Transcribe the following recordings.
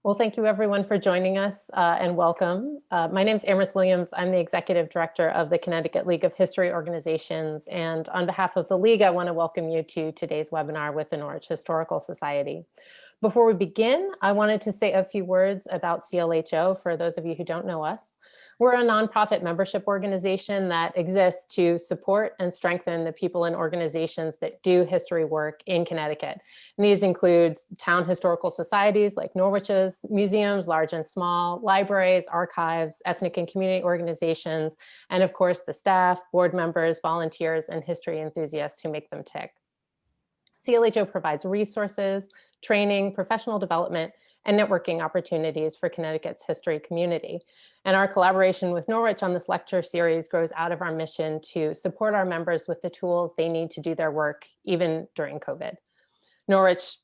Well, thank you everyone for joining us and welcome. My name is Amherst Williams. I'm the Executive Director of the Connecticut League of History Organizations. And on behalf of the League, I want to welcome you to today's webinar with the Norwich Historical Society. Before we begin, I wanted to say a few words about CLHO for those of you who don't know us. We're a nonprofit membership organization that exists to support and strengthen the people and organizations that do history work in Connecticut. And these include town historical societies like Norwich's, museums, large and small, libraries, archives, ethnic and community organizations, and of course the staff, board members, volunteers, and history enthusiasts who make them tick. CLHO provides resources, training, professional development, and networking opportunities for Connecticut's history community. And our collaboration with Norwich on this lecture series grows out of our mission to support our members with the tools they need to do their work, even during COVID. Norwich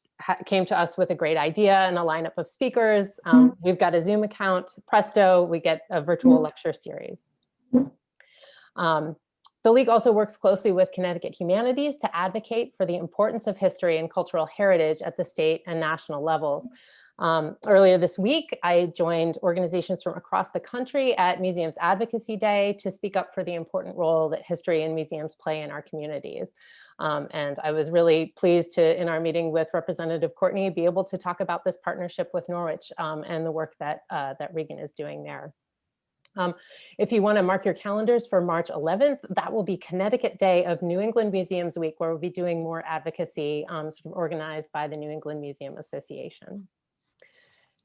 came to us with a great idea and a lineup of speakers. We've got a Zoom account, presto, we get a virtual lecture series. The League also works closely with Connecticut Humanities to advocate for the importance of history and cultural heritage at the state and national levels. Earlier this week, I joined organizations from across the country at Museums Advocacy Day to speak up for the important role that history and museums play in our communities. And I was really pleased to, in our meeting with Representative Courtney, be able to talk about this partnership with Norwich and the work that Regan is doing there. If you want to mark your calendars for March 11th, that will be Connecticut Day of New England Museums Week, where we'll be doing more advocacy sort of organized by the New England Museum Association.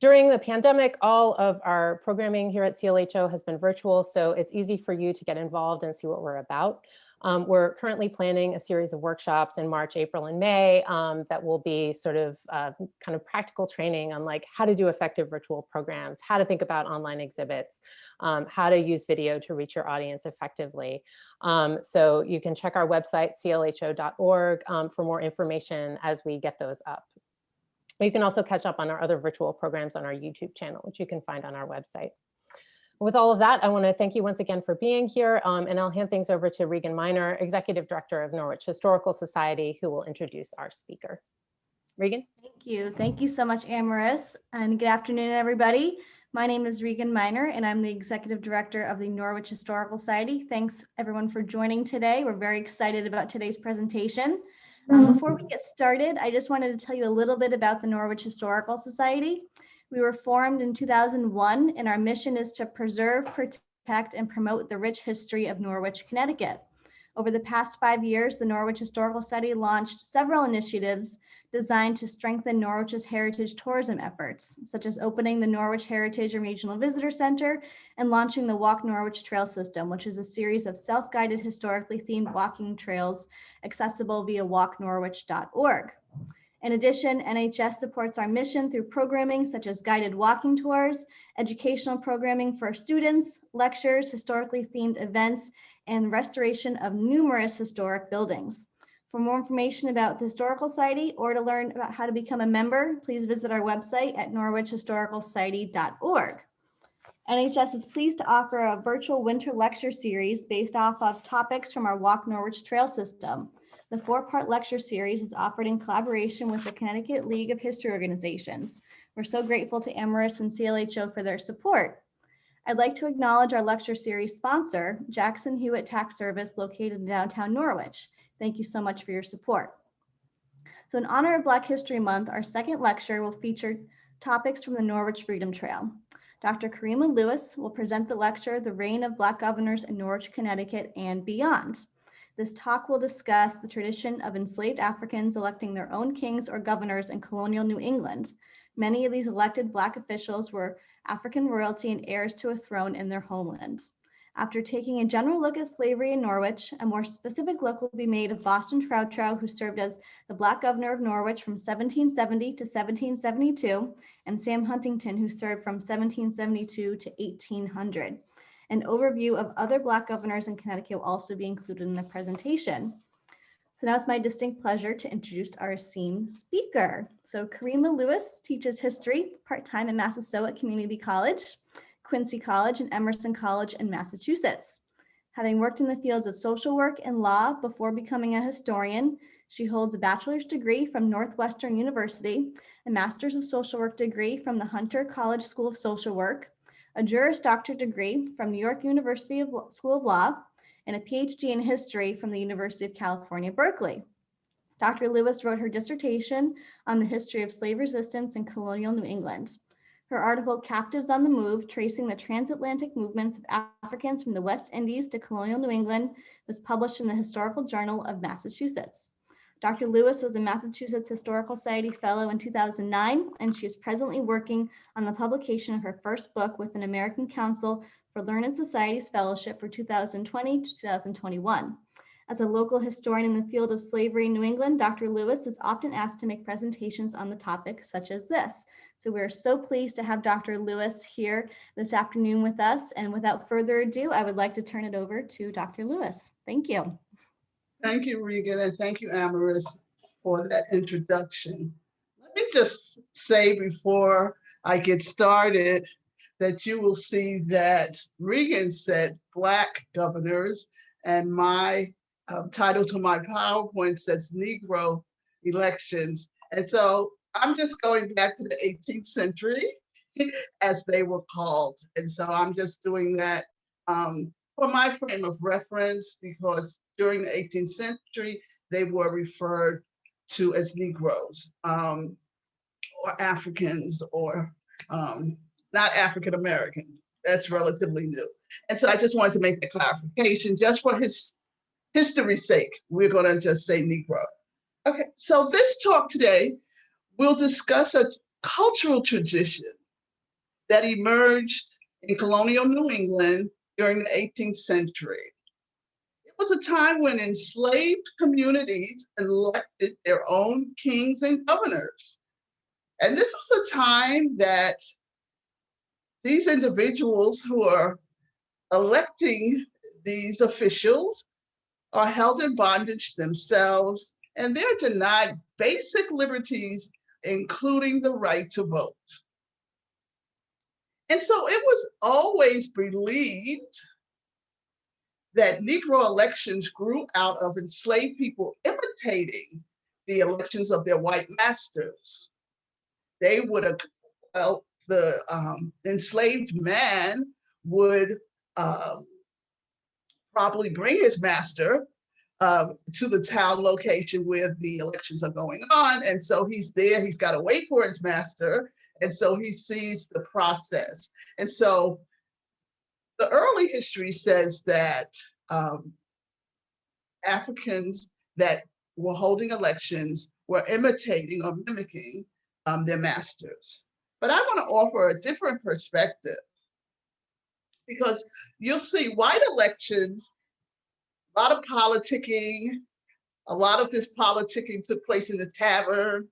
During the pandemic, all of our programming here at CLHO has been virtual, so it's easy for you to get involved and see what we're about. We're currently planning a series of workshops in March, April, and May that will be sort of kind of practical training on like how to do effective virtual programs, how to think about online exhibits, how to use video to reach your audience effectively. So you can check our website, clho.org, for more information as we get those up. You can also catch up on our other virtual programs on our YouTube channel, which you can find on our website. With all of that, I want to thank you once again for being here, and I'll hand things over to Regan Miner, Executive Director of Norwich Historical Society, who will introduce our speaker. Regan? Thank you. Thank you so much, Amaris, and good afternoon, everybody. My name is Regan Miner, and I'm the Executive Director of the Norwich Historical Society. Thanks, everyone, for joining today. We're very excited about today's presentation. Before we get started, I just wanted to tell you a little bit about the Norwich Historical Society. We were formed in 2001, and our mission is to preserve, protect, and promote the rich history of Norwich, Connecticut. Over the past 5 years, the Norwich Historical Society launched several initiatives designed to strengthen Norwich's heritage tourism efforts, such as opening the Norwich Heritage and Regional Visitor Center and launching the Walk Norwich Trail System, which is a series of self-guided, historically themed walking trails accessible via walknorwich.org. In addition, NHS supports our mission through programming such as guided walking tours, educational programming for students, lectures, historically themed events, and restoration of numerous historic buildings. For more information about the Historical Society or to learn about how to become a member, please visit our website at norwichhistoricalsociety.org. NHS is pleased to offer a virtual winter lecture series based off of topics from our Walk Norwich Trail System. The 4-part lecture series is offered in collaboration with the Connecticut League of History Organizations. We're so grateful to Amaris and CLHO for their support. I'd like to acknowledge our lecture series sponsor, Jackson Hewitt Tax Service, located in downtown Norwich. Thank you so much for your support. So in honor of Black History Month, our second lecture will feature topics from the Norwich Freedom Trail. Dr. Kerima Lewis will present the lecture, The Reign of Black Governors in Norwich, Connecticut and Beyond. This talk will discuss the tradition of enslaved Africans electing their own kings or governors in colonial New England. Many of these elected Black officials were African royalty and heirs to a throne in their homeland. After taking a general look at slavery in Norwich, a more specific look will be made of Boston Trowtrow, who served as the Black Governor of Norwich from 1770 to 1772, and Sam Huntington, who served from 1772 to 1800. An overview of other Black governors in Connecticut will also be included in the presentation. So now it's my distinct pleasure to introduce our esteemed speaker. So Karima Lewis teaches history part-time at Massasoit Community College, Quincy College, and Emerson College in Massachusetts. Having worked in the fields of social work and law before becoming a historian, She holds a bachelor's degree from Northwestern University, a master's of social work degree from the Hunter College School of Social Work, a Juris Doctor degree from New York University School of Law, and a PhD in history from the University of California, Berkeley. Dr. Lewis wrote her dissertation on the history of slave resistance in colonial New England. Her article, Captives on the Move, Tracing the Transatlantic Movements of Africans from the West Indies to Colonial New England, was published in the Historical Journal of Massachusetts. Dr. Lewis was a Massachusetts Historical Society Fellow in 2009, and she is presently working on the publication of her first book with an American Council for Learned Societies Fellowship for 2020 to 2021. As a local historian in the field of slavery in New England, Dr. Lewis is often asked to make presentations on the topic such as this. So we're so pleased to have Dr. Lewis here this afternoon with us. And without further ado, I would like to turn it over to Dr. Lewis. Thank you. Thank you, Regan, and thank you, Amaris, for that introduction. Let me just say before I get started that you will see that Regan said Black governors, and my title to my PowerPoint says Negro Elections. And so I'm just going back to the 18th century as they were called. And so I'm just doing that for my frame of reference, because during the 18th century, they were referred to as Negroes or Africans or not African American. That's relatively new. And so I just wanted to make that clarification just for his history's sake. We're going to just say Negro. Okay, so this talk today will discuss a cultural tradition that emerged in colonial New England during the 18th century. It was a time when enslaved communities elected their own kings and governors. And this was a time that these individuals who are electing these officials are held in bondage themselves, and they're denied basic liberties, including the right to vote. And so it was always believed that Negro elections grew out of enslaved people imitating the elections of their white masters. They would have, well, the enslaved man would probably bring his master to the town location where the elections are going on. And so he's there, he's got to wait for his master. And so he sees the process. And so the early history says that Africans that were holding elections were imitating or mimicking their masters. But I want to offer a different perspective, because you'll see white elections, a lot of politicking, a lot of this politicking took place in the tavern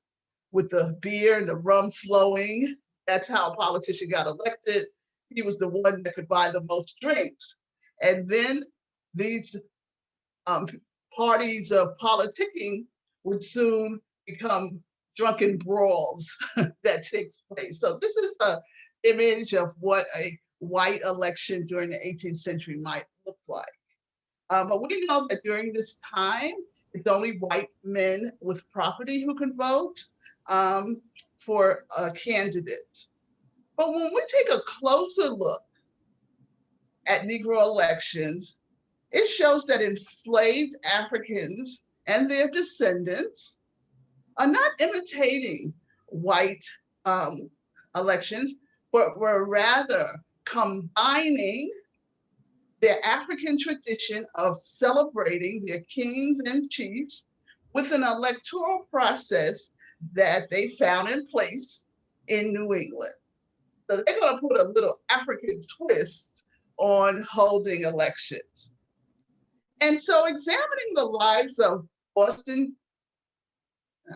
with the beer and the rum flowing. That's how a politician got elected. He was the one that could buy the most drinks. And then these parties of politicking would soon become drunken brawls that takes place. So this is an image of what a white election during the 18th century might look like. But we know that during this time, it's only white men with property who can vote for a candidate. But when we take a closer look at Negro elections, it shows that enslaved Africans and their descendants are not imitating white elections, but were rather combining their African tradition of celebrating their kings and chiefs with an electoral process that they found in place in New England. So they're going to put a little African twist on holding elections. And so examining the lives of Boston,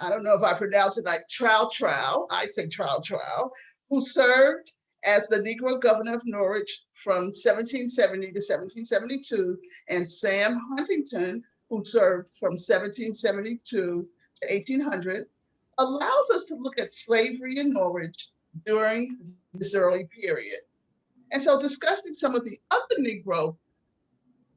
I don't know if I pronounce it like Trowtrow, I say Trowtrow, who served as the Negro Governor of Norwich from 1770 to 1772, and Sam Huntington, who served from 1772 to 1800, allows us to look at slavery in Norwich during this early period. And so discussing some of the other Negro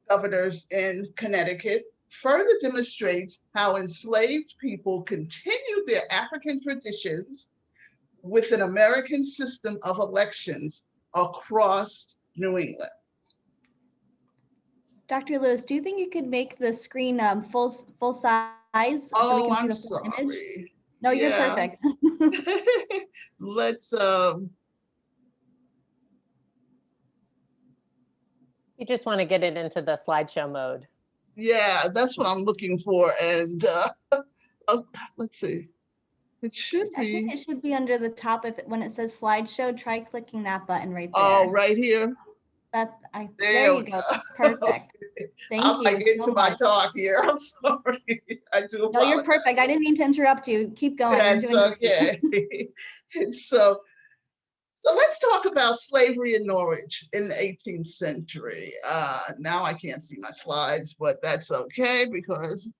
governors in Connecticut, further demonstrates how enslaved people continued their African traditions with an American system of elections across New England. Dr. Lewis, do you think you could make the screen full size so we Oh, can see I'm the full image? sorry. No, you're Yeah. perfect. Let's, You just want to get it into the slideshow mode. yeah, that's what I'm looking for. And let's see. It should I think be, it should be under the top when it says slideshow. Try clicking that button right there. oh, right here. There There you we go. go. Perfect. Thank I'm you like so into my much. talk here. I'm sorry. I do No, you're apologize. perfect. I didn't mean to interrupt you. Keep going. You're That's doing great. okay. And so let's talk about slavery in Norwich in the 18th century. Now I can't see my slides, but that's okay because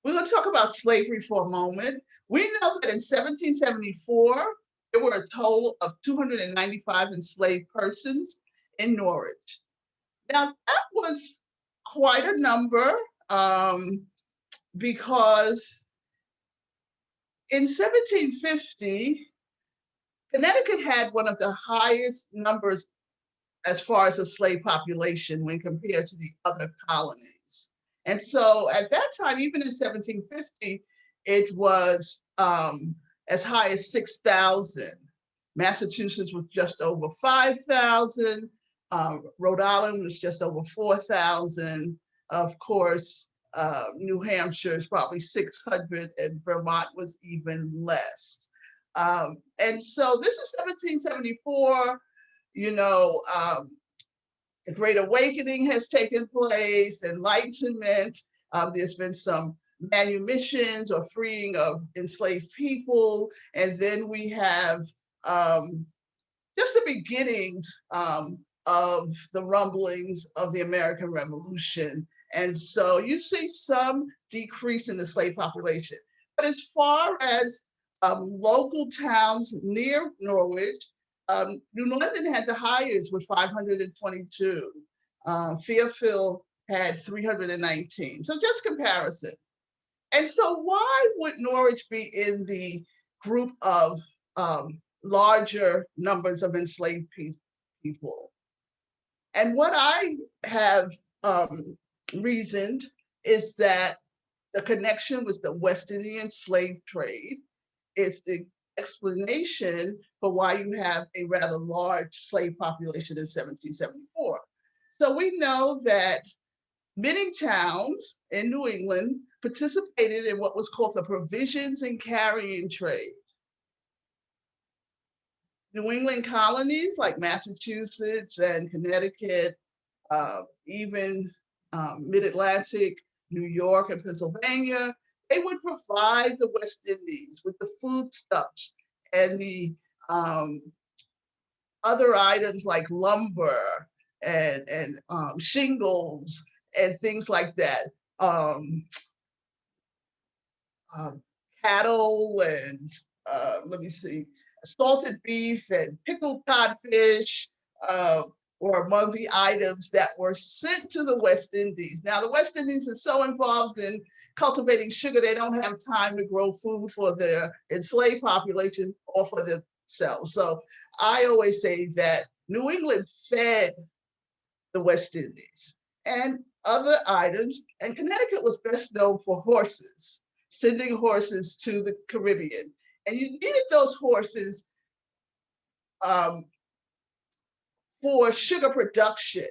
we're going to talk about slavery for a moment. We know that in 1774, there were a total of 295 enslaved persons in Norwich. Now, that was quite a number because in 1750, Connecticut had one of the highest numbers as far as the slave population when compared to the other colonies. And so at that time, even in 1750, it was as high as 6,000. Massachusetts was just over 5,000. Rhode Island was just over 4,000. Of course, New Hampshire is probably 600, and Vermont was even less. And so this is 1774. You know, a great awakening has taken place, enlightenment. There's been some manumissions or freeing of enslaved people. And then we have just the beginnings of the rumblings of the American Revolution. And so you see some decrease in the slave population. But as far as local towns near Norwich, New London had the highest with 522. Fairfield had 319. So just comparison. And so why would Norwich be in the group of larger numbers of enslaved people? And what I have reasoned is that the connection with the West Indian slave trade is the explanation for why you have a rather large slave population in 1774. So we know that many towns in New England participated in what was called the provisions and carrying trade. New England colonies like Massachusetts and Connecticut, even Mid-Atlantic, New York and Pennsylvania, they would provide the West Indies with the foodstuffs and the other items like lumber and shingles and things like that. Cattle and let me see, salted beef and pickled codfish were among the items that were sent to the West Indies. Now, the West Indies are so involved in cultivating sugar, they don't have time to grow food for their enslaved population or for themselves. So I always say that New England fed the West Indies and other items, and Connecticut was best known for horses, sending horses to the Caribbean. And you needed those horses for sugar production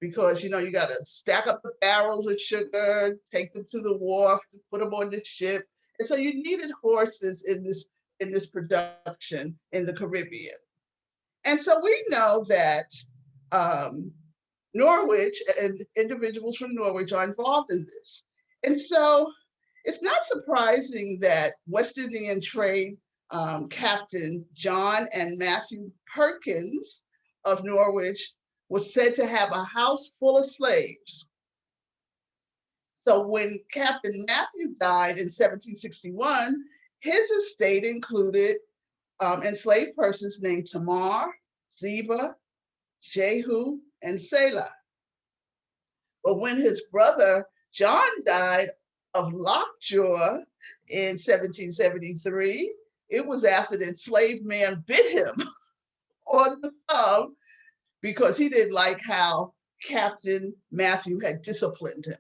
because, you know, you got to stack up the barrels of sugar, take them to the wharf, to put them on the ship. And so you needed horses in this production in the Caribbean. And so we know that Norwich and individuals from Norwich are involved in this. And so it's not surprising that West Indian trade captain John and Matthew Perkins of Norwich was said to have a house full of slaves. So when Captain Matthew died in 1761, his estate included enslaved persons named Tamar, Ziba, Jehu, and Selah. But when his brother John died of lockjaw in 1773, it was after the enslaved man bit him on the thumb because he didn't like how Captain Matthew had disciplined him.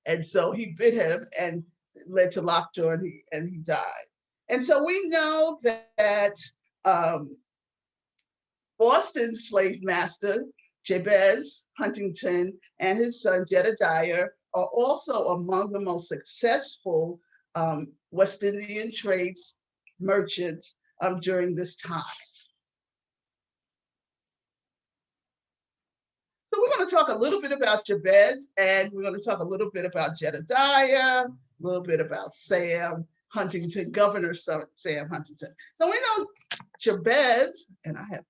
And so he bit him and led to lockjaw, and he died. And so we know that Boston's slave master, Jabez Huntington, and his son Jedediah are also among the most successful West Indian trades merchants during this time. So we're going to talk a little bit about Jabez, and we're going to talk a little bit about Jedediah, a little bit about Sam Huntington, Governor Sam Huntington. So we know Jabez, and I have,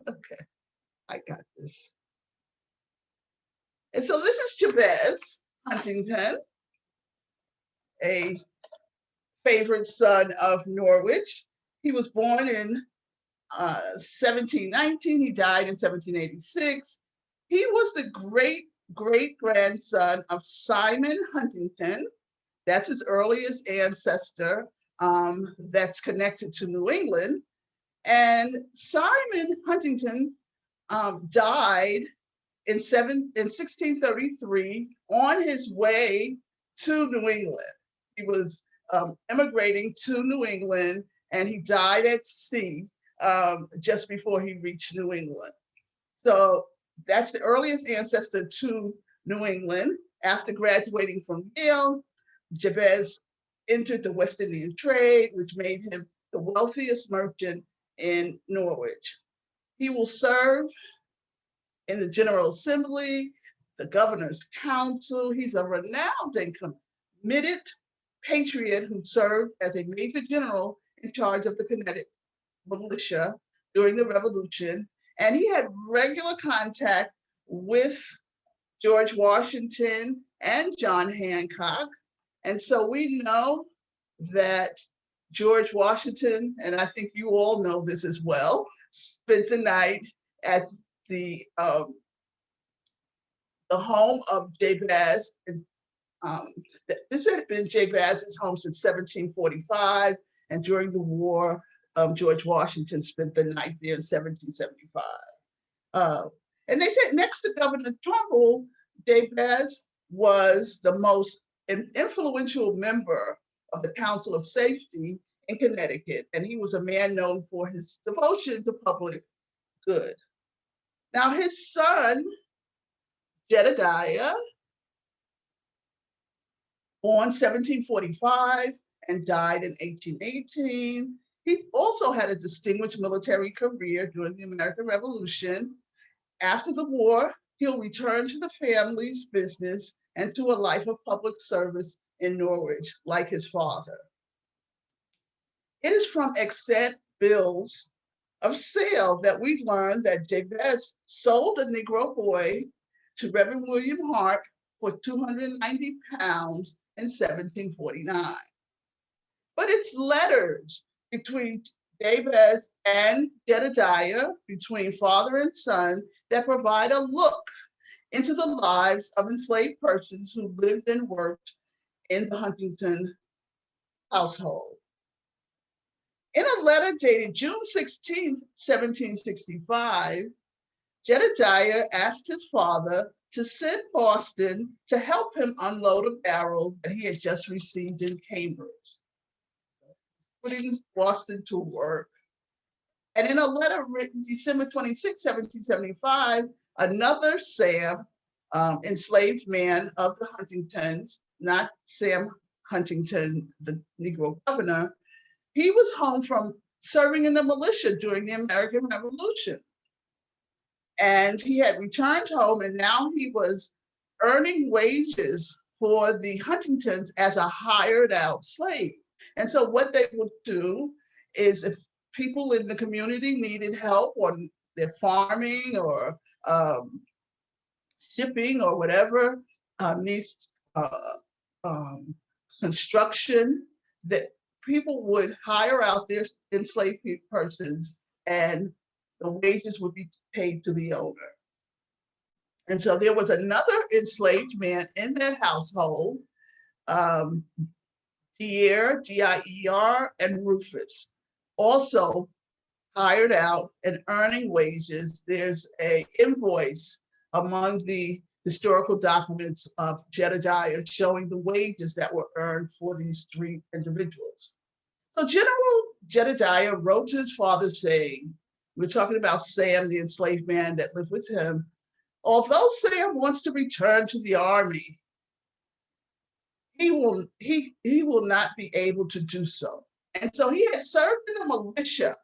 okay, I got this. And so this is Jabez Huntington, a favorite son of Norwich. He was born in 1719. He died in 1786. He was the great-grandson of Simon Huntington. That's his earliest ancestor that's connected to New England. And Simon Huntington died in 1633 on his way to New England. He was immigrating to New England, and he died at sea just before he reached New England. So that's the earliest ancestor to New England. After graduating from Yale, Jabez entered the West Indian trade, which made him the wealthiest merchant in Norwich. He will serve in the General Assembly, the Governor's Council. He's a renowned and committed patriot who served as a major general in charge of the Connecticut militia during the Revolution. And he had regular contact with George Washington and John Hancock. And so we know that George Washington, and I think you all know this as well, spent the night at the home of Jabez. This had been Jabez's home since 1745, and during the war, George Washington spent the night there in 1775. And they said next to Governor Trumbull, Jabez was the most influential member of the Council of Safety in Connecticut, and he was a man known for his devotion to public good. Now his son, Jedediah, born 1745 and died in 1818. He also had a distinguished military career during the American Revolution. After the war, he'll return to the family's business and to a life of public service in Norwich, like his father. It is from extant bills of sale that we learn that Jabez sold a Negro boy to Reverend William Hart for 290 pounds in 1749. But it's letters between Jabez and Jedediah, between father and son, that provide a look into the lives of enslaved persons who lived and worked in the Huntington household. In a letter dated June 16, 1765, Jedediah asked his father to send Boston to help him unload a barrel that he had just received in Cambridge, putting Boston to work. And in a letter written December 26, 1775, another Sam, enslaved man of the Huntingtons, not Sam Huntington, the Negro governor, he was home from serving in the militia during the American Revolution. And he had returned home, and now he was earning wages for the Huntingtons as a hired out slave. And so what they would do is, if people in the community needed help on their farming or shipping or whatever needs construction, that people would hire out their enslaved persons, and the wages would be paid to the owner. And so there was another enslaved man in that household, Dier, D-I-E-R, and Rufus, also hired out and earning wages. There's an invoice among the historical documents of Jedediah showing the wages that were earned for these three individuals. So General Jedediah wrote to his father saying, we're talking about Sam, the enslaved man that lived with him, although Sam wants to return to the army, he will not be able to do so. And so he had served in the militia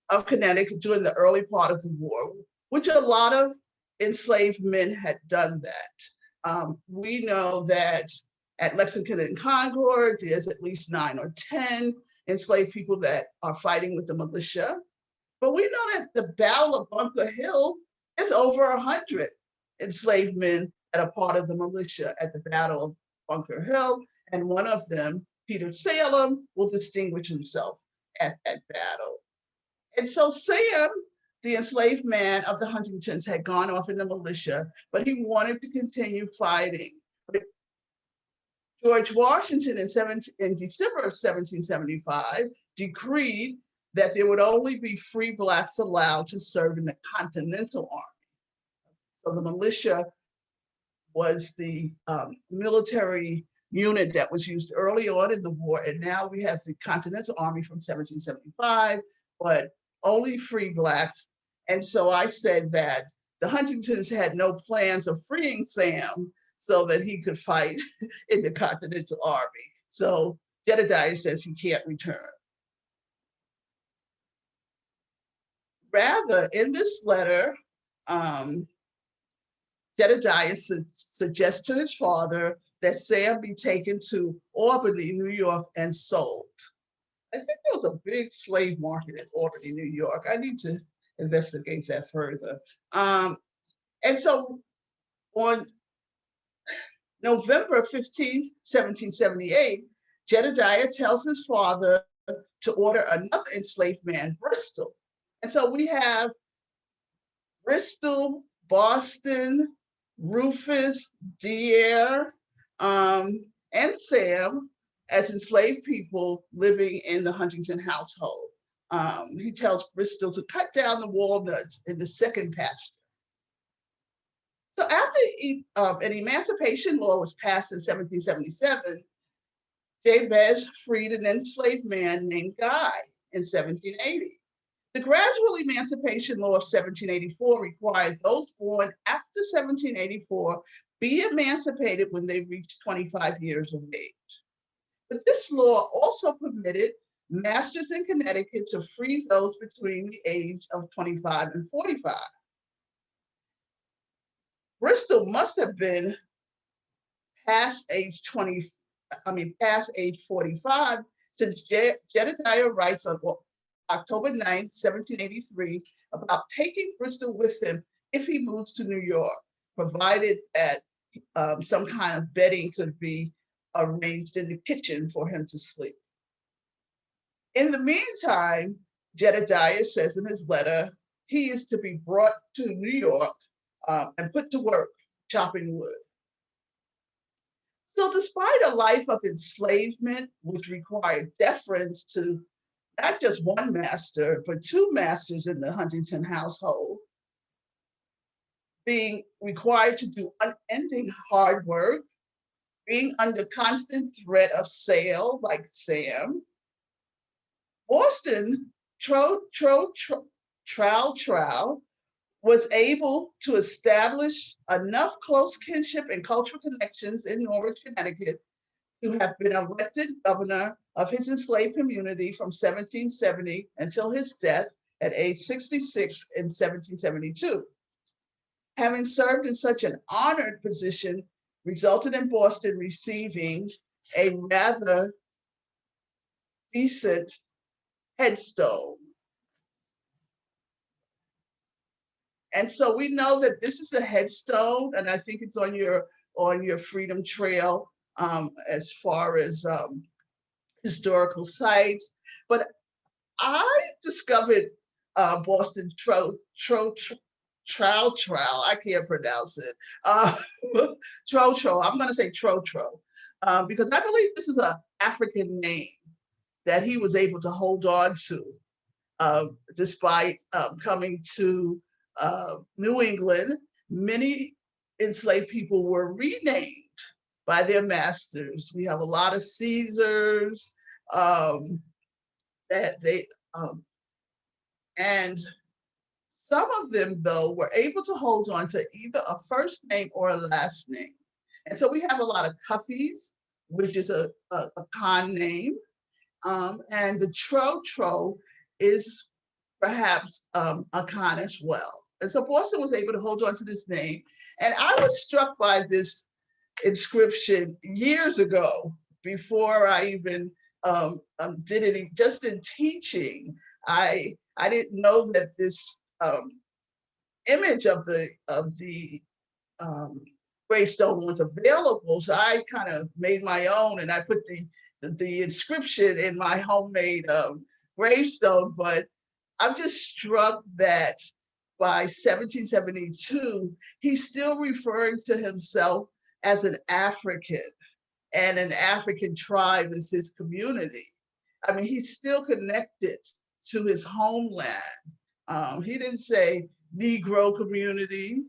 of Connecticut during the early part of the war, which a lot of enslaved men had done that. We know that at Lexington and Concord, there's at least 9 or 10 enslaved people that are fighting with the militia. But we know that the Battle of Bunker Hill is over 100 enslaved men that are part of the militia at the Battle of Bunker Hill. And one of them, Peter Salem, will distinguish himself at that battle. And so Sam, the enslaved man of the Huntingtons, had gone off in the militia, but he wanted to continue fighting. But George Washington in December of 1775 decreed that there would only be free Blacks allowed to serve in the Continental Army. So the militia was the military unit that was used early on in the war, and now we have the Continental Army from 1775, but only free Blacks. And so I said that the Huntingtons had no plans of freeing Sam so that he could fight in the Continental Army. So Jedediah says he can't return. Rather, in this letter, Jedediah suggests to his father that Sam be taken to Albany, New York, and sold. I think there was a big slave market in Albany, New York. I need to investigate that further. And so on November 15th, 1778, Jedediah tells his father to order another enslaved man, Bristol. And so we have Bristol, Boston, Rufus, Dier, and Sam as enslaved people living in the Huntington household. He tells Bristol to cut down the walnuts in the second pasture. So after an emancipation law was passed in 1777, Jabez freed an enslaved man named Guy in 1780. The gradual emancipation law of 1784 required those born after 1784 be emancipated when they reached 25 years of age. But this law also permitted masters in Connecticut to free those between the age of 25 and 45. Bristol must have been past age 45, since Jedediah writes on October 9, 1783, about taking Bristol with him if he moves to New York, provided that some kind of bedding could be arranged in the kitchen for him to sleep. In the meantime, Jedediah says in his letter, he is to be brought to New York and put to work chopping wood. So despite a life of enslavement, which required deference to not just one master, but two masters in the Huntington household, being required to do unending hard work, being under constant threat of sale, like Sam, Boston Trowtrow was able to establish enough close kinship and cultural connections in Norwich, Connecticut, to have been elected governor of his enslaved community from 1770 until his death at age 66 in 1772. Having served in such an honored position resulted in Boston receiving a rather decent headstone. And so we know that this is a headstone, and I think it's on your Freedom Trail as far as historical sites. But I discovered Boston Trowtrow, I can't pronounce it. Trowtrow, I'm going to say Trowtrow, because I believe this is an African name that he was able to hold on to, despite coming to New England. Many enslaved people were renamed by their masters. We have a lot of Caesars that they, and some of them, though, were able to hold on to either a first name or a last name. And so we have a lot of Cuffees, which is a con name. And the Trowtrow is perhaps a con as well. And so Boston was able to hold on to this name. And I was struck by this inscription years ago, before I even did it, just in teaching. I didn't know that this image of the gravestone was available, so I kind of made my own, and I put the inscription in my homemade gravestone. But I'm just struck that by 1772, he's still referring to himself as an African, and an African tribe is his community. I mean, he's still connected to his homeland. He didn't say Negro community.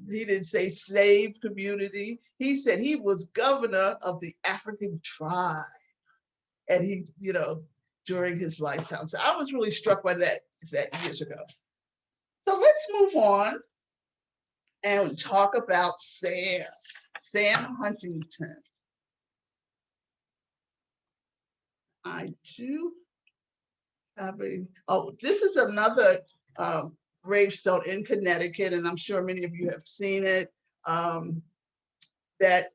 He didn't say slave community. He said he was governor of the African tribe. And he, during his lifetime. So I was really struck by that years ago. So let's move on and talk about Sam Huntington. I do have this is another gravestone in Connecticut, and I'm sure many of you have seen it, that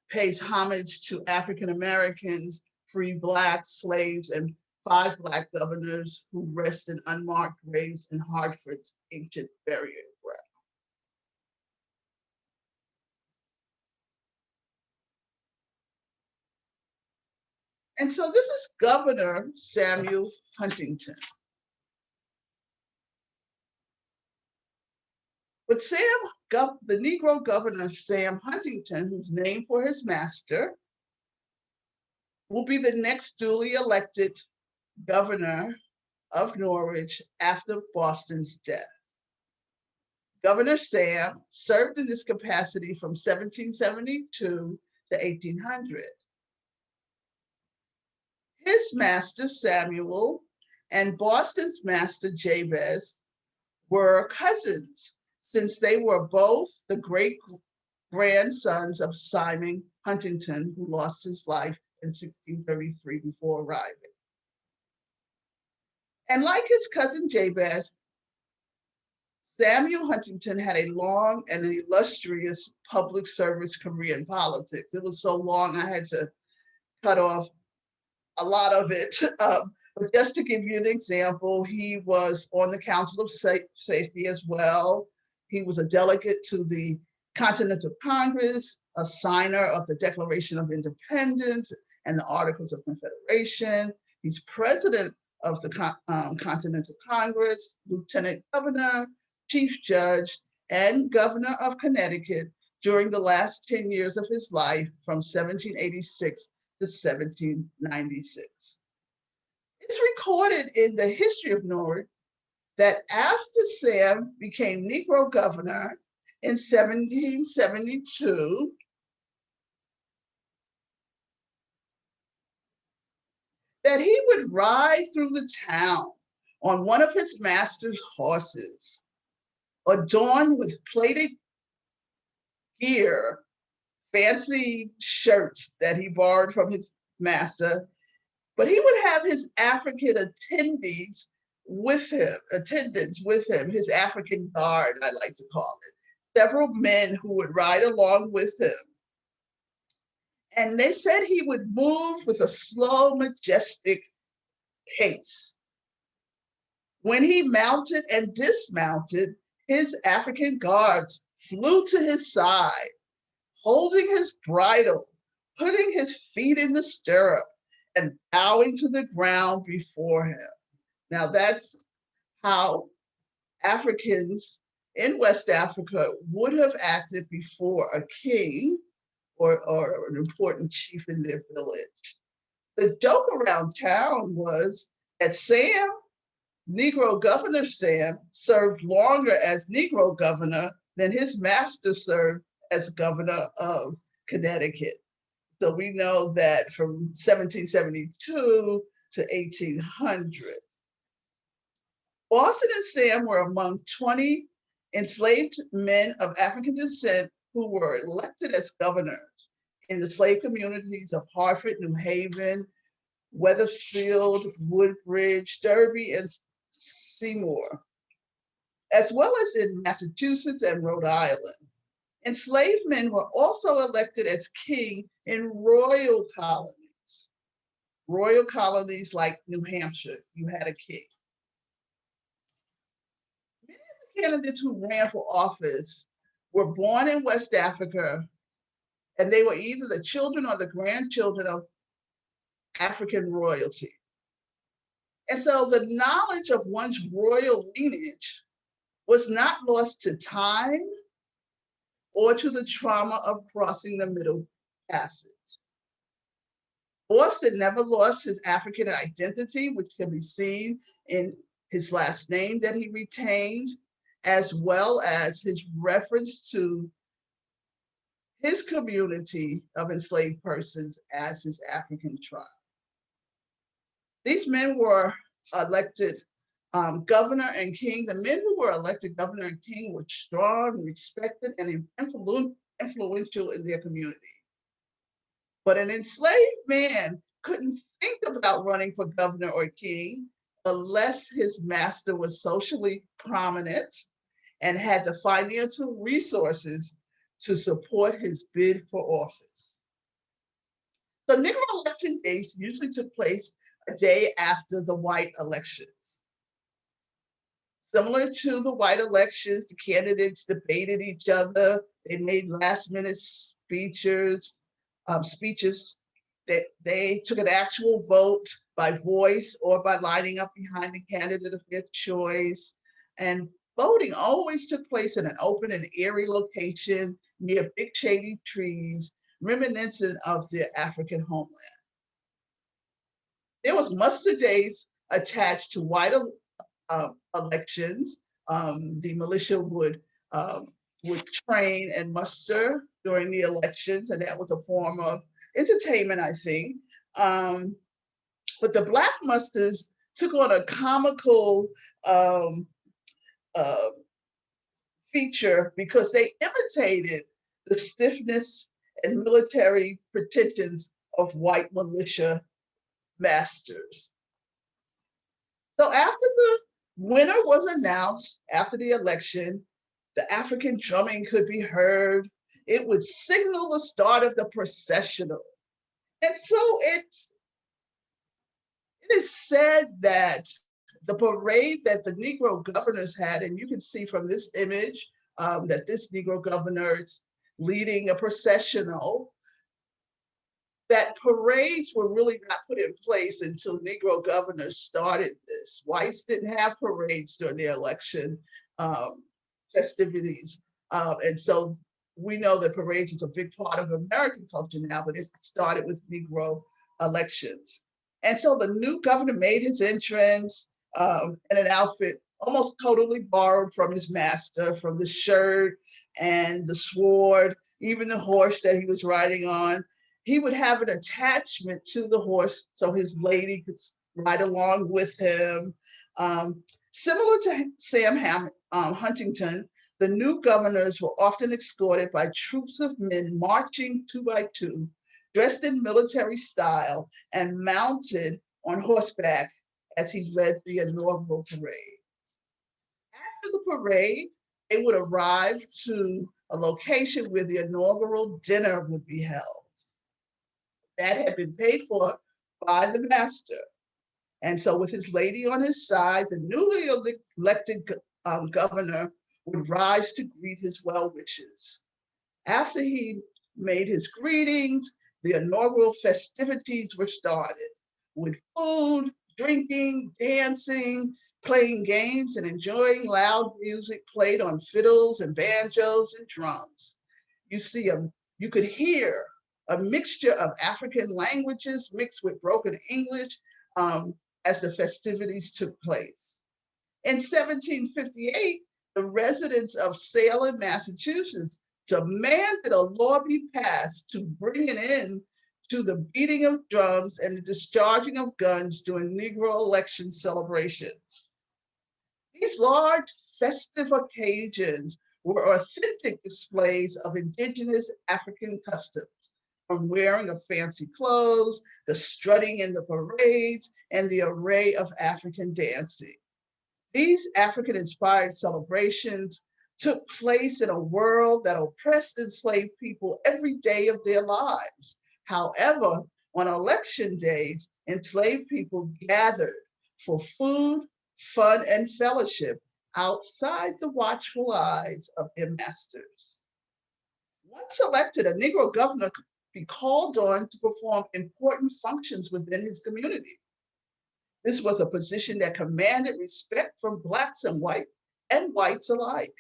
pays homage to African Americans, free Black slaves, and 5 Black governors who rest in unmarked graves in Hartford's ancient burial ground. And so this is Governor Samuel Huntington. But the Negro governor, Sam Huntington, who's named for his master, will be the next duly elected governor of Norwich after Boston's death. Governor Sam served in this capacity from 1772 to 1800. His master, Samuel, and Boston's master, Jabez, were cousins, since they were both the great-grandsons of Simon Huntington, who lost his life in 1633 before arriving. And like his cousin Jabez, Samuel Huntington had a long and illustrious public service career in politics. It was so long I had to cut off a lot of it. But just to give you an example, he was on the Council of Safety as well. He was a delegate to the Continental Congress, a signer of the Declaration of Independence and the Articles of Confederation. He's president of the Continental Congress, lieutenant governor, chief judge, and governor of Connecticut during the last 10 years of his life, from 1786 to 1796. It's recorded in the history of Norwich that after Sam became Negro governor in 1772, that he would ride through the town on one of his master's horses, adorned with plated gear, fancy shirts that he borrowed from his master, but he would have his African attendants with him, his African guard, I like to call it, several men who would ride along with him. And they said he would move with a slow, majestic pace. When he mounted and dismounted, his African guards flew to his side, holding his bridle, putting his feet in the stirrup, and bowing to the ground before him. Now that's how Africans in West Africa would have acted before a king or an important chief in their village. The joke around town was that Sam, Negro Governor Sam, served longer as Negro governor than his master served as governor of Connecticut. So we know that from 1772 to 1800. Boston and Sam were among 20 enslaved men of African descent who were elected as governors in the slave communities of Hartford, New Haven, Wethersfield, Woodbridge, Derby, and Seymour, as well as in Massachusetts and Rhode Island. Enslaved men were also elected as king in royal colonies. Royal colonies like New Hampshire, you had a king. Many of the candidates who ran for office were born in West Africa, and they were either the children or the grandchildren of African royalty. And so the knowledge of one's royal lineage was not lost to time or to the trauma of crossing the Middle Passage. Boston never lost his African identity, which can be seen in his last name that he retained, as well as his reference to his community of enslaved persons as his African tribe. These men were elected governor and king. The men who were elected governor and king were strong, respected, and influential in their community. But an enslaved man couldn't think about running for governor or king unless his master was socially prominent and had the financial resources to support his bid for office. So Negro election days usually took place a day after the white elections. Similar to the white elections, the candidates debated each other. They made last-minute speeches. That they took an actual vote by voice or by lining up behind the candidate of their choice. And voting always took place in an open and airy location near big shady trees, reminiscent of their African homeland. There was muster days attached to white elections. The militia would train and muster during the elections, and that was a form of entertainment, I think. But the Black musters took on a comical feature because they imitated the stiffness and military pretensions of white militia masters. So after the winner was announced, after the election, the African drumming could be heard. It would signal the start of the processional. And so it is said that the parade that the Negro governors had, and you can see from this image that this Negro governor is leading a processional, that parades were really not put in place until Negro governors started this. Whites didn't have parades during the election festivities. And so we know that parades is a big part of American culture now, but it started with Negro elections. And so the new governor made his entrance in an outfit almost totally borrowed from his master, from the shirt and the sword, even the horse that he was riding on. He would have an attachment to the horse so his lady could ride along with him. Similar to Sam Huntington, the new governors were often escorted by troops of men marching 2 by 2, dressed in military style and mounted on horseback as he led the inaugural parade. After the parade, they would arrive to a location where the inaugural dinner would be held. That had been paid for by the master. And so with his lady on his side, the newly elected governor would rise to greet his well-wishers. After he made his greetings, the inaugural festivities were started with food, drinking, dancing, playing games and enjoying loud music played on fiddles and banjos and drums. You could hear a mixture of African languages mixed with broken English as the festivities took place. In 1758, the residents of Salem, Massachusetts, demanded a law be passed to bring an end to the beating of drums and the discharging of guns during Negro election celebrations. These large festive occasions were authentic displays of indigenous African customs, from wearing of fancy clothes, the strutting in the parades, and the array of African dancing. These African-inspired celebrations took place in a world that oppressed enslaved people every day of their lives. However, on election days, enslaved people gathered for food, fun, and fellowship outside the watchful eyes of their masters. Once elected, a Negro governor could be called on to perform important functions within his community. This was a position that commanded respect from Blacks and whites alike.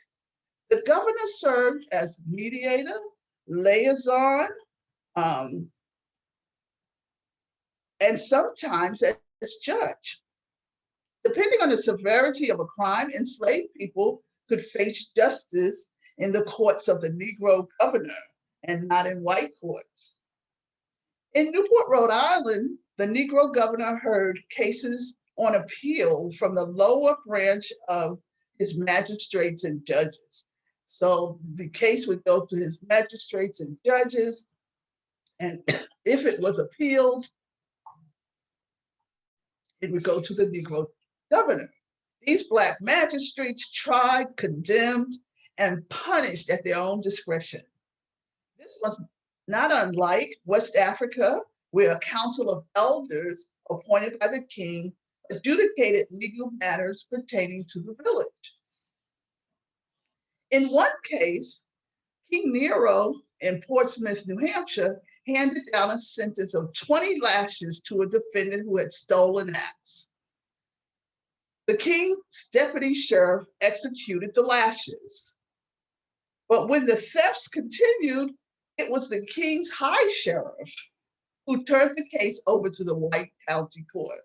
The governor served as mediator, liaison, and sometimes as judge. Depending on the severity of a crime, enslaved people could face justice in the courts of the Negro governor and not in white courts. In Newport, Rhode Island, the Negro governor heard cases on appeal from the lower branch of his magistrates and judges. So the case would go to his magistrates and judges, and if it was appealed, it would go to the Negro governor. These Black magistrates tried, condemned, and punished at their own discretion. This was not unlike West Africa, where a council of elders appointed by the king adjudicated legal matters pertaining to the village. In one case, King Nero in Portsmouth, New Hampshire, handed down a sentence of 20 lashes to a defendant who had stolen axe. The king's deputy sheriff executed the lashes. But when the thefts continued, it was the king's high sheriff who turned the case over to the white county court.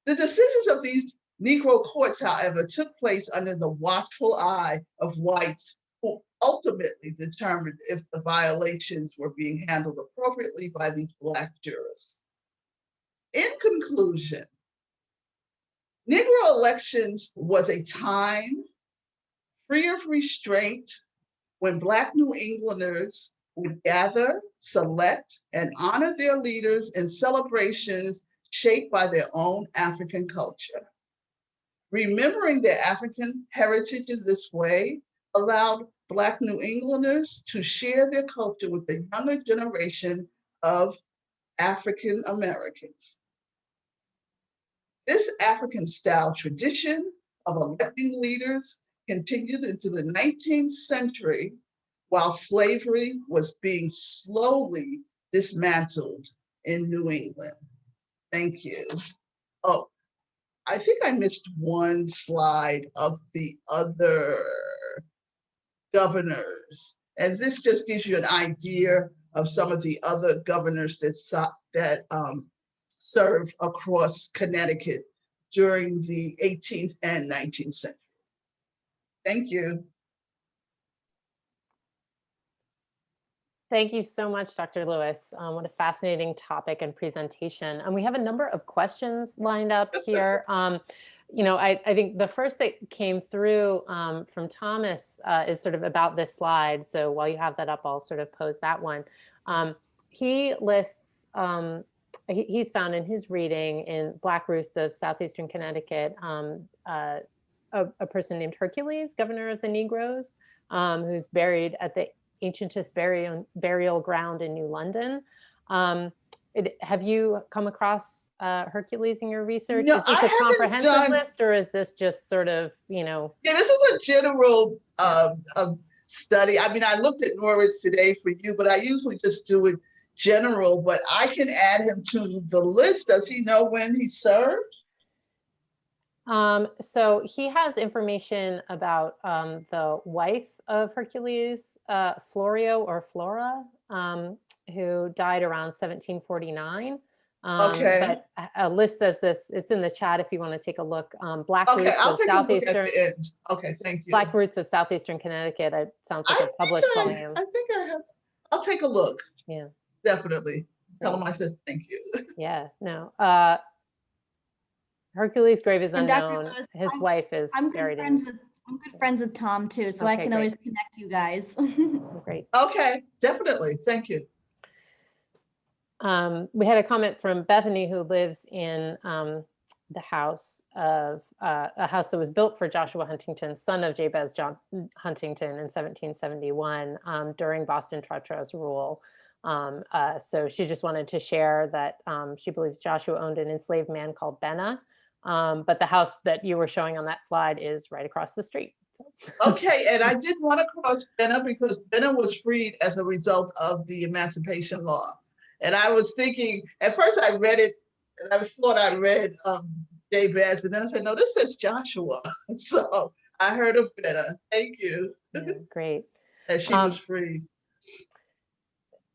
The decisions of these Negro courts, however, took place under the watchful eye of whites who ultimately determined if the violations were being handled appropriately by these Black jurists. In conclusion, Negro elections was a time free of restraint when Black New Englanders would gather, select, and honor their leaders in celebrations shaped by their own African culture. Remembering their African heritage in this way allowed Black New Englanders to share their culture with the younger generation of African Americans. This African-style tradition of electing leaders continued into the 19th century while slavery was being slowly dismantled in New England. Thank you. Oh, I think I missed one slide of the other governors. And this just gives you an idea of some of the other governors that served across Connecticut during the 18th and 19th century. Thank you. Thank you so much, Dr. Lewis. What a fascinating topic and presentation. And we have a number of questions lined up here. I think the first that came through from Thomas is sort of about this slide. So while you have that up, I'll sort of pose that one. He lists, he's found in his reading in Black Roots of Southeastern Connecticut, a person named Hercules, governor of the Negroes, who's buried at the ancientest burial ground in New London. Have you come across Hercules in your research? No, is this a comprehensive list, or is this just sort of, Yeah, this is a general study. I mean, I looked at Norwich today for you, but I usually just do it general, but I can add him to the list. Does he know when he served? So he has information about the wife of Hercules, Florio or Flora, who died around 1749. Okay. But a list says this, it's in the chat if you want to take a look. Black Okay, Roots I'll of take a look at Southeastern, the end. Okay, thank you. Black Roots of Southeastern Connecticut. It sounds like a published volume. I think I have, I'll take a look. Yeah. Definitely. Tell Great. him I said thank you. Yeah, no. Hercules' grave is And Dr. unknown. Lewis, His wife is I'm good buried friends in. with Tom too, so I Okay, can great. always connect you guys. Great. Okay, definitely. Thank you. We had a comment from Bethany, who lives in the house of a house that was built for Joshua Huntington, son of Jabez John Huntington, in 1771 during Boston Trowtrow's rule. So she just wanted to share that she believes Joshua owned an enslaved man called Benna, but the house that you were showing on that slide is right across the street. So. Okay, and I did want to cross Benna because Benna was freed as a result of the Emancipation Law. And I was thinking, at first I read it, and I thought I read Jabez, and then I said, no, this says Joshua. So I heard of Benna. Thank you. Yeah, great. That she was freed.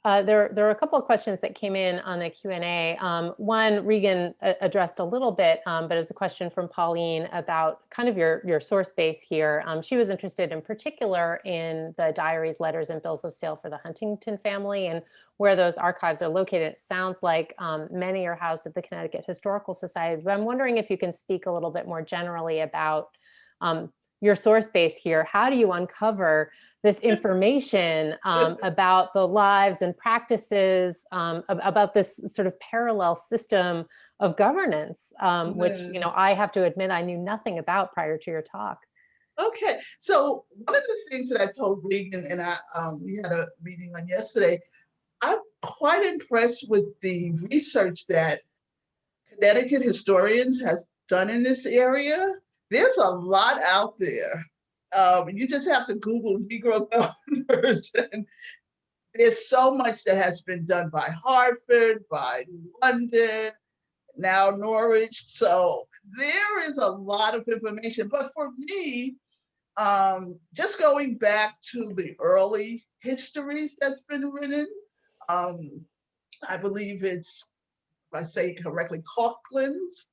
There are a couple of questions that came in on the Q&A. One, Regan addressed a little bit, but it was a question from Pauline about kind of your source base here. She was interested in particular in the diaries, letters, and bills of sale for the Huntington family and where those archives are located. It sounds like many are housed at the Connecticut Historical Society, but I'm wondering if you can speak a little bit more generally about your source base here. How do you uncover this information about the lives and practices, about this sort of parallel system of governance, which, you know, I have to admit I knew nothing about prior to your talk. Okay, so one of the things that I told Regan, and we had a meeting on yesterday, I'm quite impressed with the research that Connecticut historians has done in this area. There's a lot out there. You just have to Google Negro governors, and there's so much that has been done by Hartford, by London, now Norwich. So there is a lot of information. But for me, just going back to the early histories that's been written, I believe it's, if I say it correctly, Hawkins,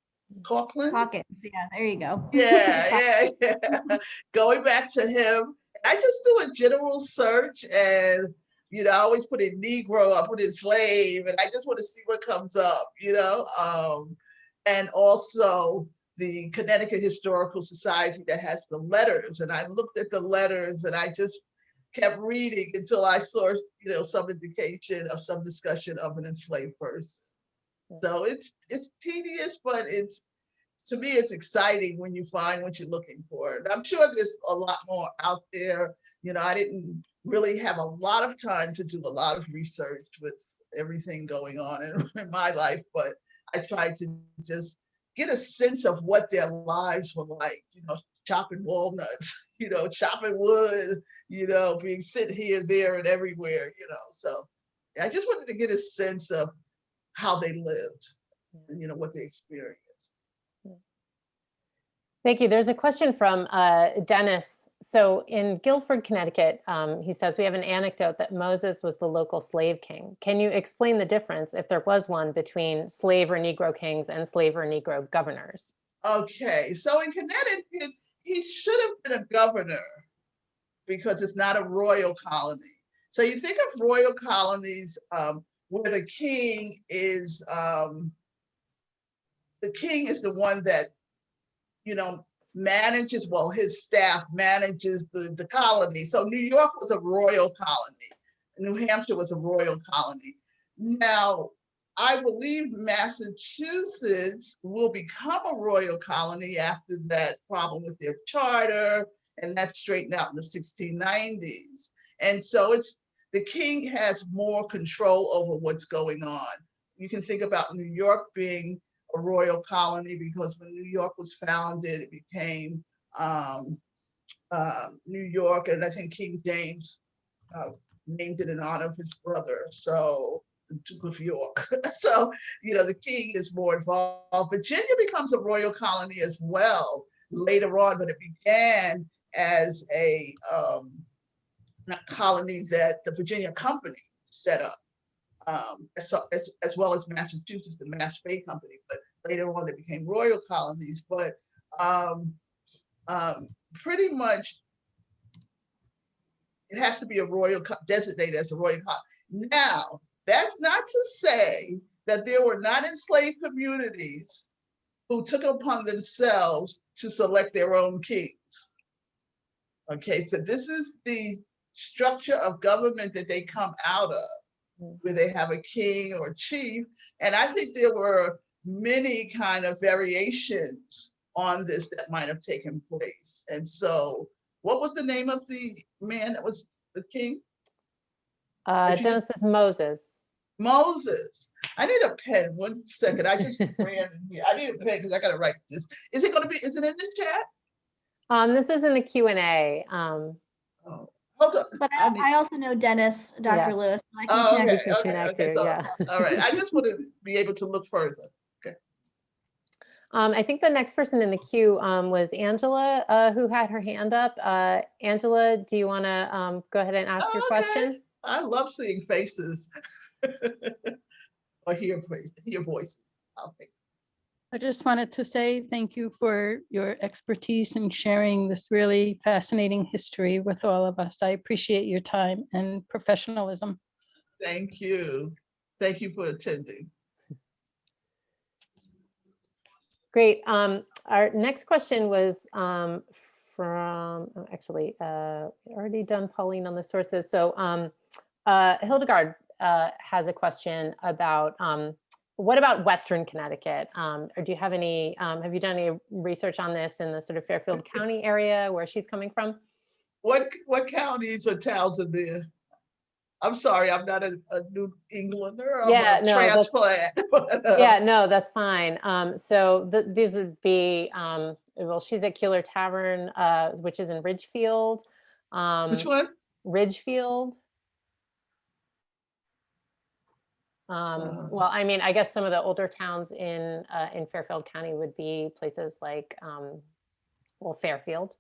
yeah, there you go. Yeah. Going back to him, I just do a general search, and I always put in Negro, I put in slave, and I just want to see what comes up, and also the Connecticut Historical Society that has the letters, and I looked at the letters, and I just kept reading until I saw, some indication of some discussion of an enslaved person. So it's tedious, but to me, it's exciting when you find what you're looking for. And I'm sure there's a lot more out there. I didn't really have a lot of time to do a lot of research with everything going on in my life, but I tried to just get a sense of what their lives were like, chopping walnuts, chopping wood, being sent here, there, and everywhere, So I just wanted to get a sense of how they lived and, what they experienced. Thank you. There's a question from Dennis. So in Guilford, Connecticut, he says, we have an anecdote that Moses was the local slave king. Can you explain the difference, if there was one, between slave or Negro kings and slave or Negro governors? Okay, so in Connecticut, he should have been a governor because it's not a royal colony. So you think of royal colonies where the king is the one that manages, his staff manages the colony. So New York was a royal colony. New Hampshire was a royal colony. Now, I believe Massachusetts will become a royal colony after that problem with their charter, and that's straightened out in the 1690s. And so the king has more control over what's going on. You can think about New York being a royal colony because when New York was founded, it became New York, and I think King James named it in honor of his brother. So the Duke of York. So, the king is more involved. Virginia becomes a royal colony as well later on, but it began as a colony that the Virginia Company set up, as well as Massachusetts, the Mass Bay Company. But later on, they became royal colonies. But pretty much, it has to be a royal, designated as a royal colony. Now, that's not to say that there were not enslaved communities who took upon themselves to select their own kings. Okay, so this is the structure of government that they come out of, where they have a king or chief. And I think there were many kind of variations on this that might have taken place. And so, what was the name of the man that was the king? Genesis Moses. Moses. I need a pen. 1 second. I just ran in here. I need a pen because I got to write this. Is it in the chat? This is in the Q&A. Oh, hold on. But I also know Dennis, Dr. Lewis. I can Oh, connect okay, you. okay. So, yeah. all right. I just want to be able to look further. Okay. I think the next person in the queue was Angela, who had her hand up. Angela, do you want to go ahead and ask your question? I love seeing faces or hear voices. Okay. I just wanted to say thank you for your expertise in sharing this really fascinating history with all of us. I appreciate your time and professionalism. Thank you. Thank you for attending. Great. Our next question was from, actually, already done Pauline on the sources. So Hildegard has a question about, what about Western Connecticut? Or do you have any, have you done any research on this in the sort of Fairfield County area where she's coming from? What counties or towns are there? I'm sorry, I'm not a New Englander. I'm a transplant. Yeah, no, that's fine. So these would be, well, she's at Keeler Tavern, which is in Ridgefield. Which one? Ridgefield. Well, I mean, I guess some of the older towns in Fairfield County would be places like, well, Fairfield.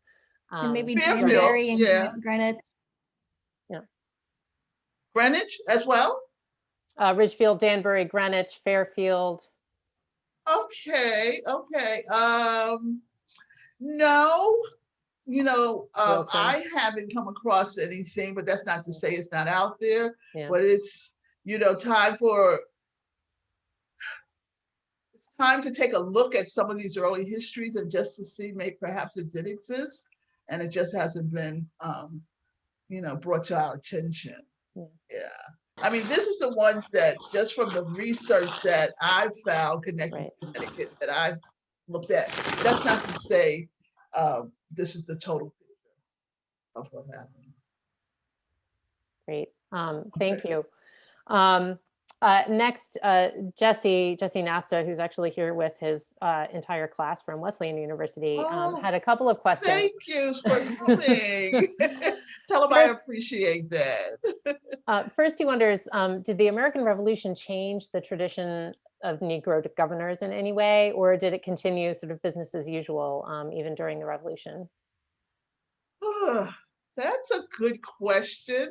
And maybe Fairfield, Danbury and yeah. Greenwich. Yeah. Greenwich as well? Ridgefield, Danbury, Greenwich, Fairfield. Okay. No, I haven't come across anything, but that's not to say it's not out there. Yeah. But it's, it's time to take a look at some of these early histories and just to see maybe perhaps it did exist and it just hasn't been, brought to our attention. Yeah. I mean, this is the ones that just from the research that I've found connected to Connecticut that I've looked at. That's not to say this is the total picture of what happened. Great. Thank you. Next, Jesse Nasta, who's actually here with his entire class from Wesleyan University, had a couple of questions. Thank you for coming. Tell him I appreciate that. First, he wonders, did the American Revolution change the tradition of Negro governors in any way, or did it continue sort of business as usual even during the Revolution? That's a good question.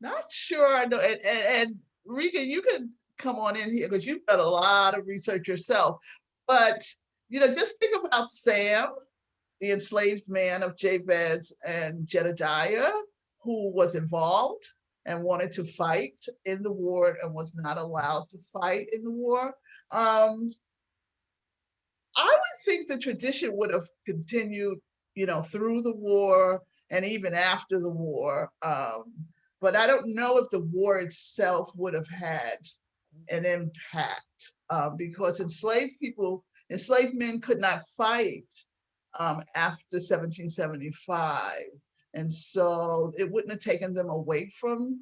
Not sure I know. And Regan, you can come on in here because you've got a lot of research yourself. But, just think about Sam, the enslaved man of Jabez and Jedediah, who was involved and wanted to fight in the war and was not allowed to fight in the war. I would think the tradition would have continued, through the war and even after the war. But I don't know if the war itself would have had an impact because enslaved men could not fight after 1775. And so it wouldn't have taken them away from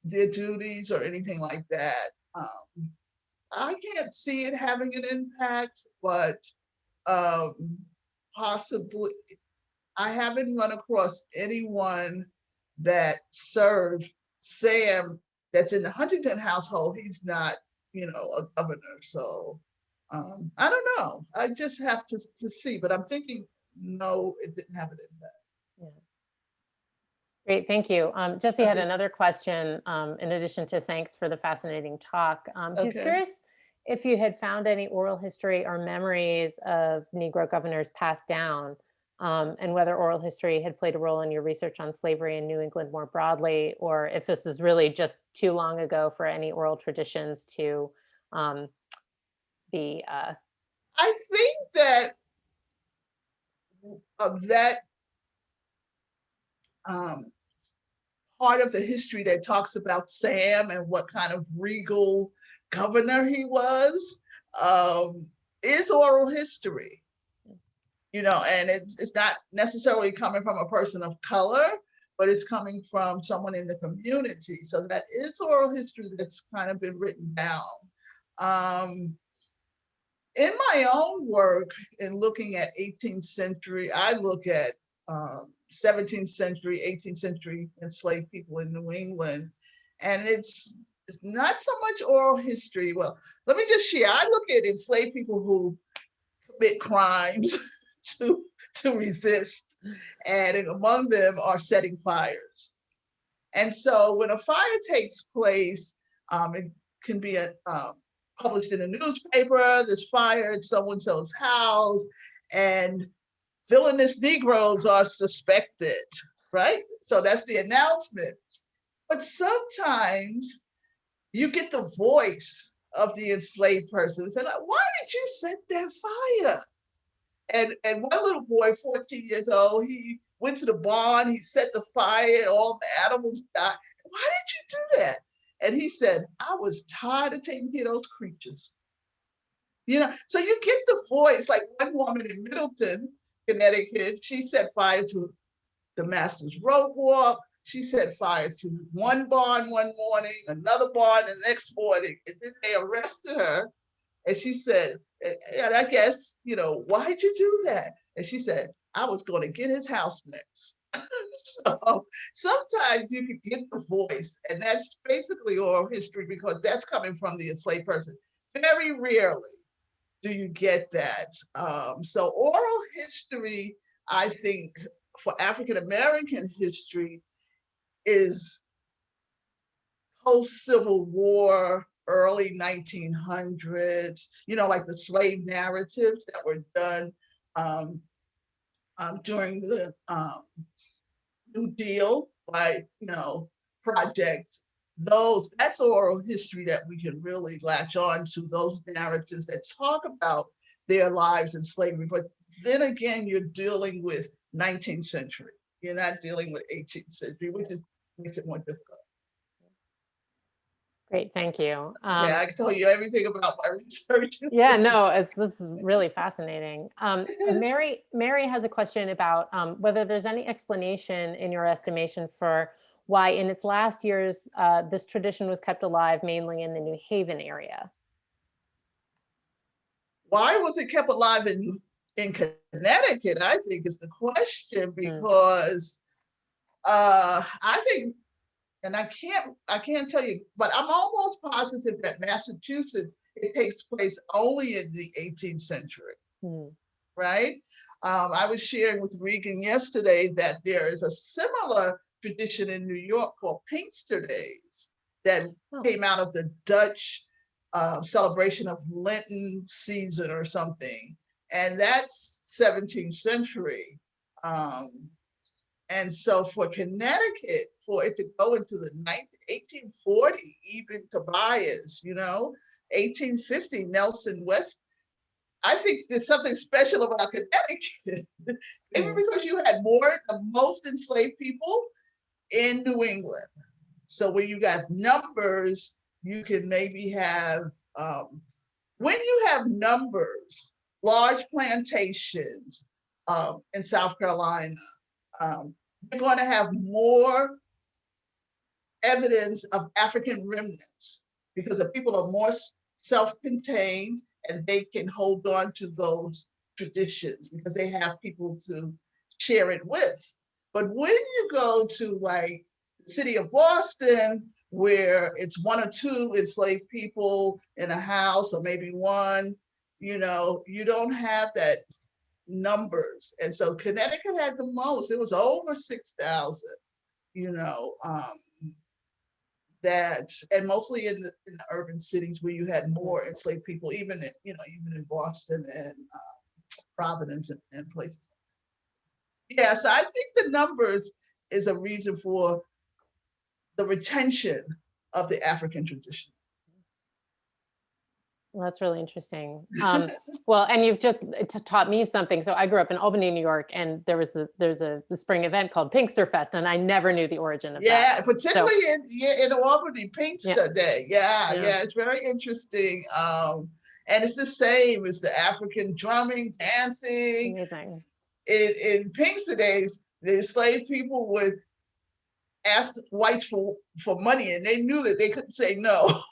their duties or anything like that. I can't see it having an impact, but possibly I haven't run across anyone that served Sam that's in the Huntington household, he's not, a governor. So I don't know. I just have to see, but I'm thinking, no, it didn't have an impact. Yeah. Great, thank you. Jesse had Okay. another question, in addition to thanks for the fascinating talk. He was Okay. curious if you had found any oral history or memories of Negro governors passed down, and whether oral history had played a role in your research on slavery in New England more broadly, or if this was really just too long ago for any oral traditions to be. I think that of that part of the history that talks about Sam and what kind of regal governor he was is oral history, and it's not necessarily coming from a person of color, but it's coming from someone in the community. So that is oral history that's kind of been written down. In my own work in looking at 18th century, I look at 17th century, 18th century enslaved people in New England. And it's not so much oral history. Well, let me just share. I look at enslaved people who commit crimes to resist. And among them are setting fires. And so when a fire takes place, it can be published in a newspaper, this fire at so-and-so's house, and villainous Negroes are suspected, right? So that's the announcement. But sometimes you get the voice of the enslaved person and say, like, why did you set that fire? And one little boy, 14 years old, he went to the barn, he set the fire, all the animals died. Why did you do that? And he said, I was tired of taking care of those creatures. So you get the voice, like one woman in Middleton, Connecticut, she set fire to the Master's Road Walk. She set fire to one barn one morning, another barn the next morning, and then they arrested her. And she said, and I guess, why'd you do that? And she said, I was going to get his house next. So sometimes you can get the voice, and that's basically oral history because that's coming from the enslaved person. Very rarely do you get that. So oral history, I think, for African-American history is post-Civil War, early 1900s, like the slave narratives that were done during the New Deal by, projects. That's oral history that we can really latch on to, those narratives that talk about their lives in slavery. But then again, you're dealing with 19th century. You're not dealing with 18th century, which makes it more difficult. Great, thank you. Yeah, I can tell you everything about my research. Yeah, no, this is really fascinating. Mary has a question about whether there's any explanation in your estimation for why in its last years, this tradition was kept alive mainly in the New Haven area. Why was it kept alive in Connecticut, I think is the question, because I think, and I can't tell you, but I'm almost positive that Massachusetts, it takes place only in the 18th century, right? I was sharing with Regan yesterday that there is a similar tradition in New York called Pinkster Days that came out of the Dutch celebration of Lenten season or something. And that's 17th century. And so for Connecticut, for it to go into the 1840, even Tobias, 1850, Nelson West, I think there's something special about Connecticut. Maybe because you had the most enslaved people in New England. So when you got numbers, you can maybe have, when you have numbers, large plantations in South Carolina, you're going to have more evidence of African remnants because the people are more self-contained and they can hold on to those traditions because they have people to share it with. But when you go to like the city of Boston, where it's one or two enslaved people in a house, or maybe one, you don't have that numbers. And so Connecticut had the most. It was over 6,000, that, and mostly in the urban cities where you had more enslaved people, even in Boston and Providence and places. Yeah, so I think the numbers is a reason for the retention of the African tradition. Well, that's really interesting. Well, and you've just taught me something. So I grew up in Albany, New York, and there's a spring event called Pinkster Fest, and I never knew the origin of that. Yeah, particularly in Albany, Pinkster Day. Yeah, it's very interesting. And it's the same as the African drumming, dancing. Amazing. In Pinkster days, the enslaved people would ask whites for money, and they knew that they couldn't say no.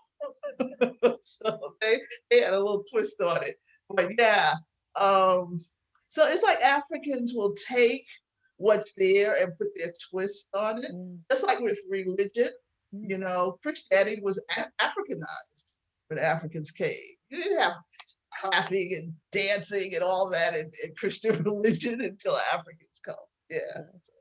So they had a little twist on it. But yeah, so it's like Africans will take what's there and put their twist on it. Just like with religion, Christianity was Africanized when Africans came. You didn't have clapping and dancing and all that in Christian religion until Africans come. Yeah. So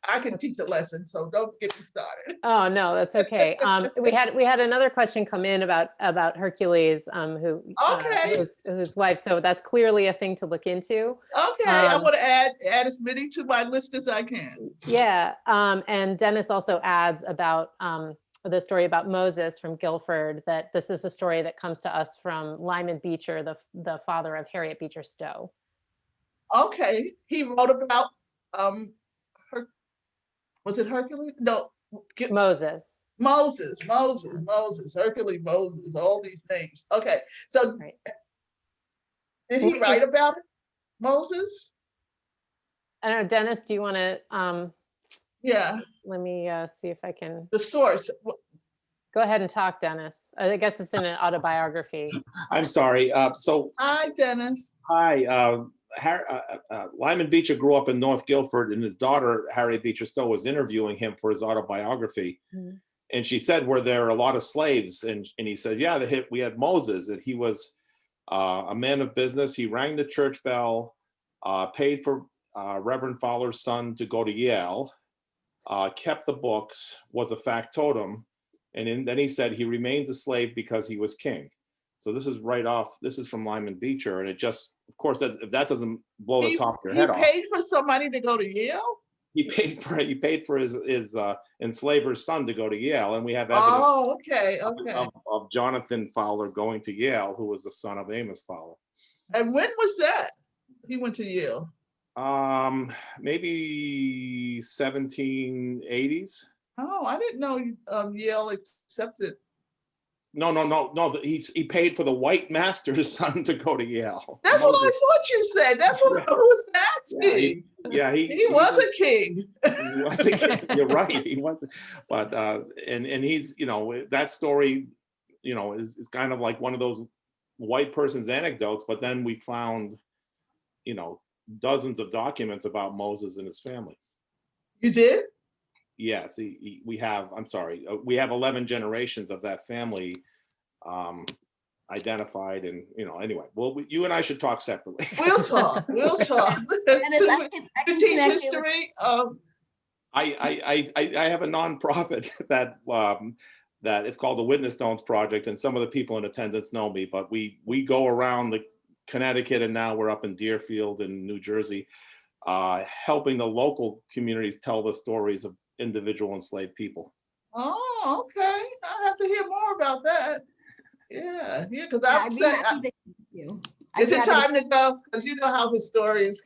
I can teach a lesson, so don't get me started. Oh no, that's okay. We had another question come in about Hercules, whose wife. So that's clearly a thing to look into. Okay, I want to add as many to my list as I can. Yeah, and Dennis also adds about the story about Moses from Guilford, that this is a story that comes to us from Lyman Beecher, the father of Harriet Beecher Stowe. Okay, he wrote about was it Hercules? No, Moses. Hercules, Moses, all these names. Okay, so did he write about it, Moses? I don't know, Dennis, do you want to? Yeah. Let me see if I can. The source. Go ahead and talk, Dennis. I guess it's in an autobiography. I'm sorry. Hi, Dennis. Hi. Lyman Beecher grew up in North Guilford, and his daughter, Harriet Beecher Stowe, was interviewing him for his autobiography. Mm-hmm. And she said, were there a lot of slaves? And he said, yeah, we had Moses, and he was a man of business. He rang the church bell, paid for Reverend Fowler's son to go to Yale, kept the books, was a factotum. And then he said he remained a slave because he was king. So this is from Lyman Beecher. And it just, of course, if that doesn't blow the top of your head off. He paid for somebody to go to Yale? He paid for his enslaver's son to go to Yale. And we have evidence of Jonathan Fowler going to Yale, who was the son of Amos Fowler. And when was that? He went to Yale? Maybe 1780s. Oh, I didn't know Yale accepted. No. He paid for the white master's son to go to Yale. That's what I thought you said. That's what I was asking. Yeah, he was a king. He was a king. You're right. He was, but and he's that story, is kind of like one of those white person's anecdotes. But then we found, dozens of documents about Moses and his family. You did? Yes, we have 11 generations of that family identified, and anyway, well, you and I should talk separately. We'll talk. To teach history. I have a nonprofit that it's called the Witness Stones Project, and some of the people in attendance know me, but we go around the Connecticut, and now we're up in Deerfield in New Jersey, helping the local communities tell the stories of individual enslaved people. Oh, okay. I have to hear more about that. Yeah, because I'm saying, is it time to go? Because you know how historians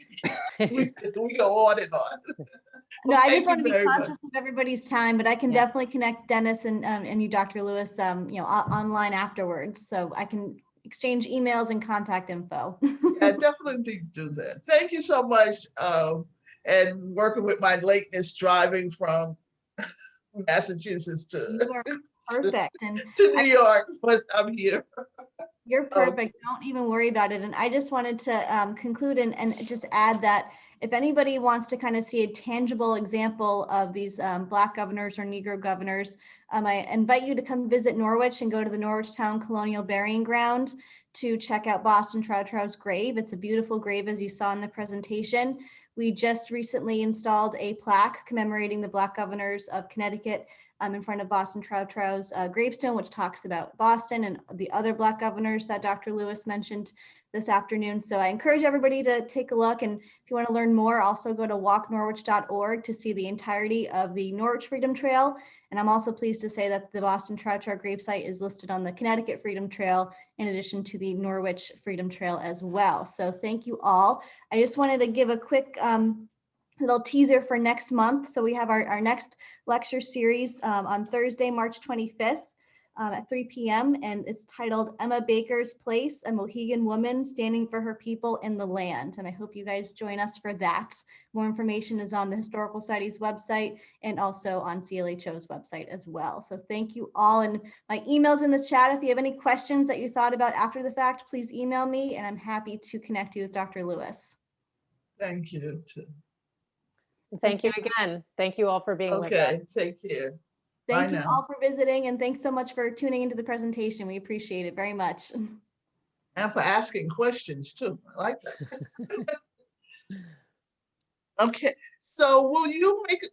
we go on and on. No, I just want to be conscious of everybody's time, but I can definitely connect Dennis and you, Dr. Lewis, online afterwards, so I can exchange emails and contact info. Yeah, definitely do that. Thank you so much. And working with my lateness, driving from Massachusetts to perfect. to New York, but I'm here. You're perfect. Don't even worry about it. And I just wanted to conclude and just add that if anybody wants to kind of see a tangible example of these Black governors or Negro governors, I invite you to come visit Norwich and go to the Norwich Town Colonial Burying Ground to check out Boston Trowtrow's grave. It's a beautiful grave, as you saw in the presentation. We just recently installed a plaque commemorating the Black governors of Connecticut in front of Boston Trowtrow's gravestone, which talks about Boston and the other Black governors that Dr. Lewis mentioned this afternoon. So I encourage everybody to take a look. And if you want to learn more, also go to walknorwich.org to see the entirety of the Norwich Freedom Trail. And I'm also pleased to say that the Boston Trowtrow gravesite is listed on the Connecticut Freedom Trail, in addition to the Norwich Freedom Trail as well. So thank you all. I just wanted to give a quick little teaser for next month. So we have our next lecture series on Thursday, March 25th at 3 p.m. And it's titled Emma Baker's Place, a Mohegan Woman Standing for Her People in the Land. And I hope you guys join us for that. More information is on the Historical Society's website and also on CLHO's website as well. So thank you all. And my email's in the chat. If you have any questions that you thought about after the fact, please email me and I'm happy to connect you with Dr. Lewis. Thank you. Thank you again. Thank you all for being with us. Okay, take care. Thank Bye you now. all for visiting and thanks so much for tuning into the presentation. We appreciate it very much. And for asking questions too. I like that. Okay, so will you make